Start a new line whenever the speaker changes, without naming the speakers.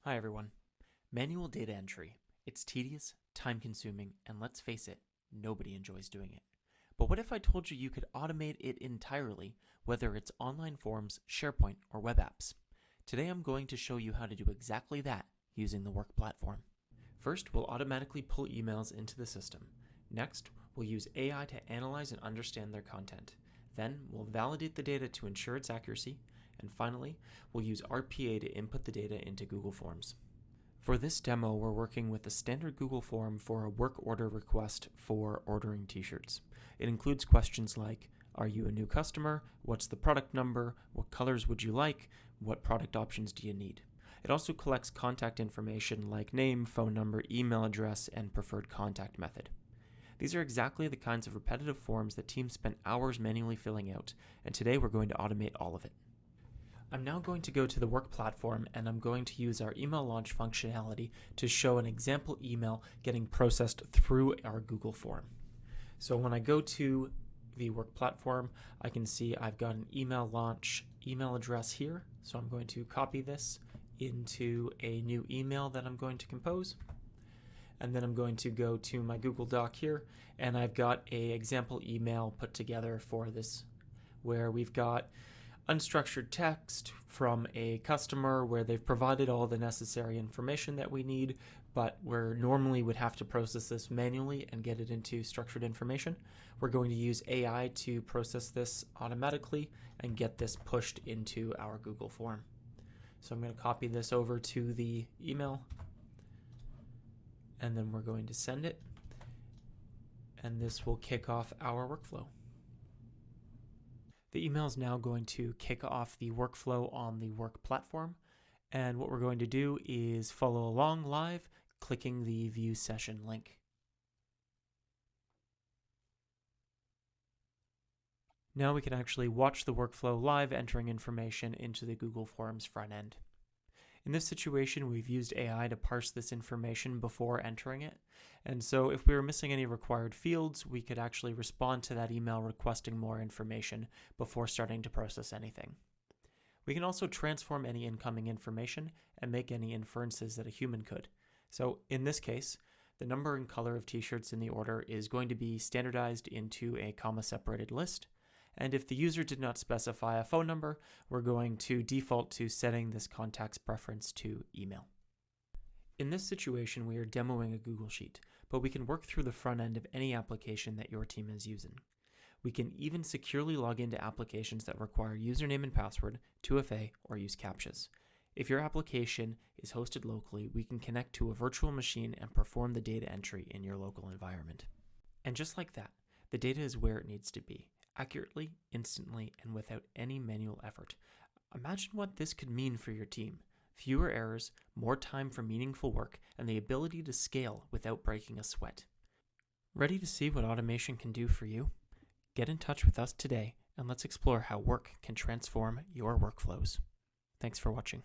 Hi everyone. Manual data entry. It's tedious, time-consuming, and let's face it, nobody enjoys doing it. But what if I told you you could automate it entirely, whether it's online forms, SharePoint, or web apps? Today I'm going to show you how to do exactly that using the Work platform. First, we'll automatically pull emails into the system. Next, we'll use AI to analyze and understand their content. Then, we'll validate the data to ensure its accuracy. And finally, we'll use RPA to input the data into Google Forms. For this demo, we're working with a standard Google form for a work order request for ordering t-shirts. It includes questions like, are you a new customer? What's the product number? What colors would you like? What product options do you need? It also collects contact information like name, phone number, email address, and preferred contact method. These are exactly the kinds of repetitive forms that teams spent hours manually filling out, and today we're going to automate all of it. I'm now going to go to the Work platform and I'm going to use our email launch functionality to show an example email getting processed through our Google form. So when I go to the Work platform, I can see I've got an email launch email address here. So I'm going to copy this into a new email that I'm going to compose. And then I'm going to go to my Google Doc here, and I've got an example email put together for this where we've got unstructured text from a customer where they've provided all the necessary information that we need, but where normally would have to process this manually and get it into structured information. We're going to use AI to process this automatically and get this pushed into our Google form. So I'm going to copy this over to the email, and then we're going to send it, and this will kick off our workflow. The email is now going to kick off the workflow on the Work platform, and what we're going to do is follow along live, clicking the View Session link. Now we can actually watch the workflow live, entering information into the Google Forms front end. In this situation, we've used AI to parse this information before entering it. And so if we were missing any required fields, we could actually respond to that email requesting more information before starting to process anything. We can also transform any incoming information and make any inferences that a human could. So in this case, the number and color of t-shirts in the order is going to be standardized into a comma-separated list. And if the user did not specify a phone number, we're going to default to setting this contact's preference to email. In this situation, we are demoing a Google Sheet, but we can work through the front end of any application that your team is using. We can even securely log into applications that require username and password, 2FA, or use CAPTCHAs. If your application is hosted locally, we can connect to a virtual machine and perform the data entry in your local environment. And just like that, the data is where it needs to be, accurately, instantly, and without any manual effort. Imagine what this could mean for your team. Fewer errors, more time for meaningful work, and the ability to scale without breaking a sweat. Ready to see what automation can do for you? Get in touch with us today, and let's explore how work can transform your workflows. Thanks for watching.